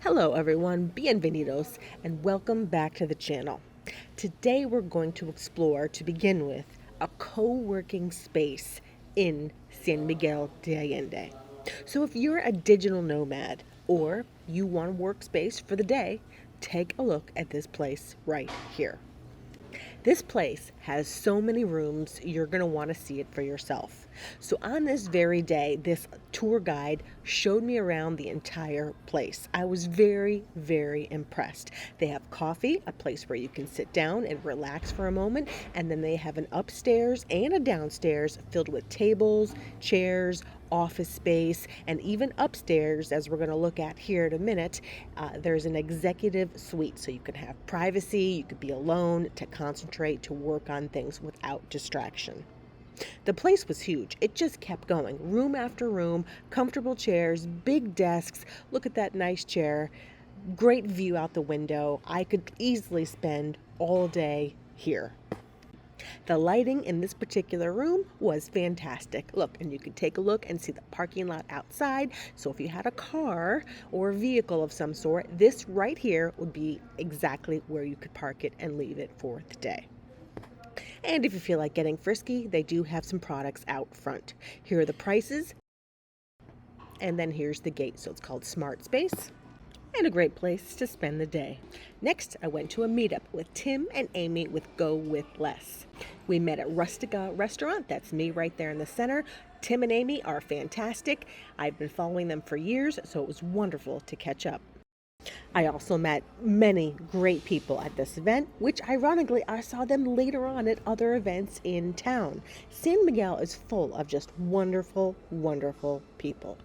Hello everyone, bienvenidos, and welcome back to the channel. Today we're going to explore, to begin with, a co-working space in San Miguel de Allende. So if you're a digital nomad or you want a workspace for the day, take a look at this place right here. This place has so many rooms, you're going to want to see it for yourself. So on this very day, this tour guide showed me around the entire place. I was very, very impressed. They have coffee, a place where you can sit down and relax for a moment, and then they have an upstairs and a downstairs filled with tables, chairs, office space, and even upstairs, as we're going to look at here in a minute, there's an executive suite, so you can have privacy, you could be alone to concentrate, to work on things without distraction. The place was huge. It just kept going. Room after room, comfortable chairs, big desks. Look at that nice chair. Great view out the window. I could easily spend all day here. The lighting in this particular room was fantastic. Look, and you could take a look and see the parking lot outside. So if you had a car or a vehicle of some sort, this right here would be exactly where you could park it and leave it for the day. And if you feel like getting frisky, they do have some products out front. Here are the prices, and then here's the gate. So it's called Smart Space, and a great place to spend the day. Next, I went to a meetup with Tim and Amy with Go With Less. We met at Rustica Restaurant. That's me right there in the center. Tim and Amy are fantastic. I've been following them for years, so it was wonderful to catch up. I also met many great people at this event, which ironically I saw them later on at other events in town. San Miguel is full of just wonderful, wonderful people.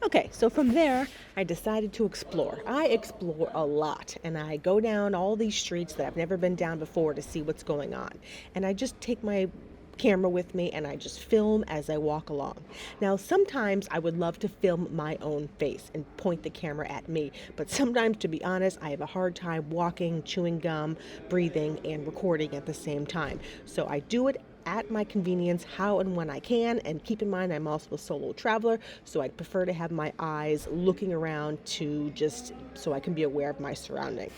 Okay, so from there, I decided to explore. I explore a lot, and I go down all these streets that I've never been down before to see what's going on. And I just take my camera with me and I just film as I walk along. Now, sometimes I would love to film my own face and point the camera at me, but sometimes, to be honest, I have a hard time walking, chewing gum, breathing, and recording at the same time. So I do it at my convenience, how and when I can, and keep in mind I'm also a solo traveler, so I prefer to have my eyes looking around to just so I can be aware of my surroundings.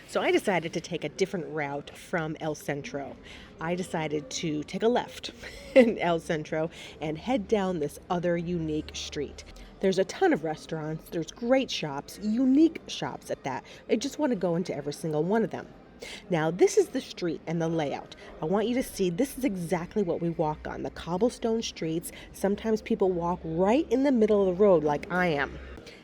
So I decided to take a different route from El Centro. I decided to take a left in El Centro and head down this other unique street. There's a ton of restaurants, there's great shops, unique shops at that. I just want to go into every single one of them. Now, this is the street and the layout. I want you to see this is exactly what we walk on, the cobblestone streets. Sometimes people walk right in the middle of the road like I am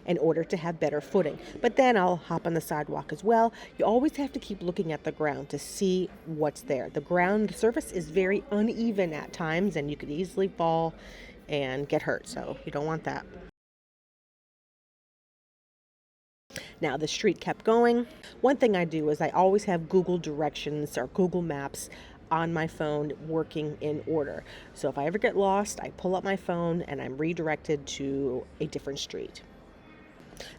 in order to have better footing. But then I'll hop on the sidewalk as well. You always have to keep looking at the ground to see what's there. The surface is very uneven at times, and you could easily fall and get hurt, so you don't want that. Now, the street kept going. One thing I do is I always have Google directions or Google Maps on my phone working in order. So if I ever get lost, I pull up my phone and I'm redirected to a different street.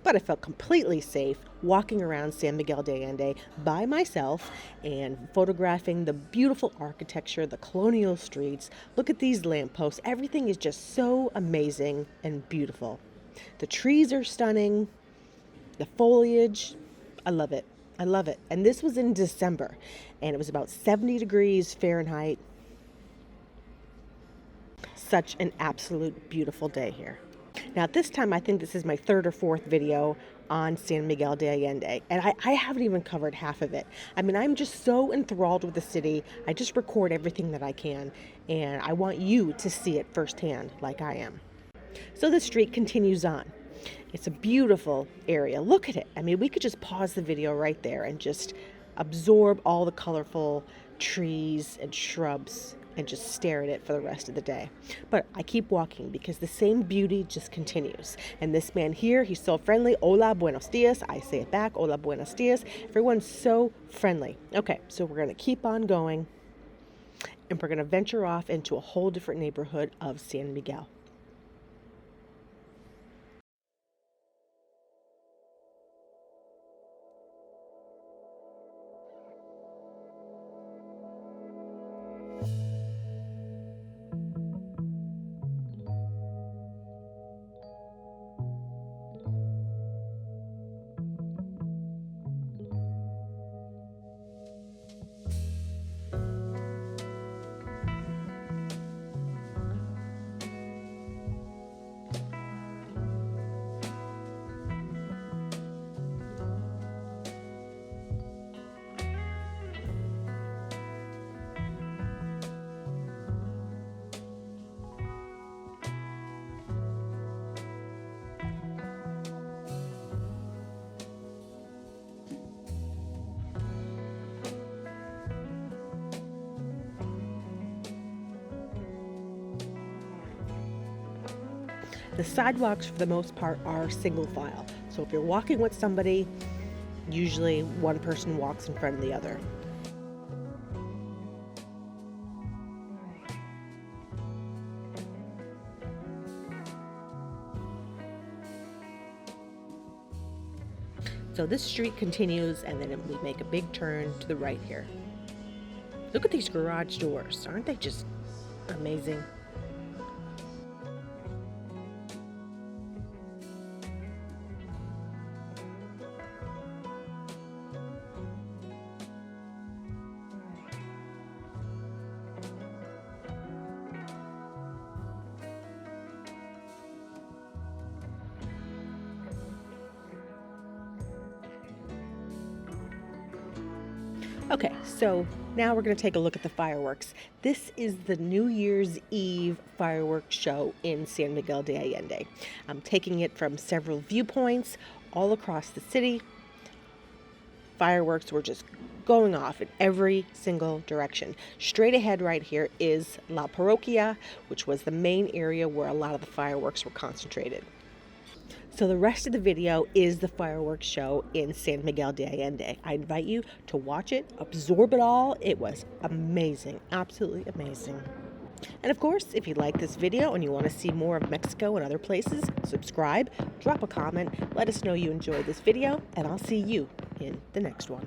But I felt completely safe walking around San Miguel de Allende by myself and photographing the beautiful architecture, the colonial streets. Look at these lampposts. Everything is just so amazing and beautiful. The trees are stunning. The foliage, I love it. I love it. And this was in December, and it was about 70 degrees Fahrenheit. Such an absolute beautiful day here. Now, at this time, I think this is my third or fourth video on San Miguel de Allende, and I haven't even covered half of it. I mean, I'm just so enthralled with the city. I just record everything that I can, and I want you to see it firsthand like I am. So the street continues on. It's a beautiful area. Look at it. I mean, we could just pause the video right there and just absorb all the colorful trees and shrubs and just stare at it for the rest of the day. But I keep walking because the same beauty just continues. And this man here, he's so friendly. Hola, buenos dias. I say it back. Hola, buenos dias. Everyone's so friendly. Okay, so we're going to keep on going, and we're going to venture off into a whole different neighborhood of San Miguel. The sidewalks, for the most part, are single file. So if you're walking with somebody, usually one person walks in front of the other. So this street continues, and then we make a big turn to the right here. Look at these garage doors. Aren't they just amazing? Okay, so now we're going to take a look at the fireworks. This is the New Year's Eve fireworks show in San Miguel de Allende. I'm taking it from several viewpoints all across the city. Fireworks were just going off in every single direction. Straight ahead right here is La Parroquia, which was the main area where a lot of the fireworks were concentrated. So the rest of the video is the fireworks show in San Miguel de Allende. I invite you to watch it, absorb it all. It was amazing, absolutely amazing. And of course, if you like this video and you want to see more of Mexico and other places, subscribe, drop a comment, let us know you enjoyed this video, and I'll see you in the next one.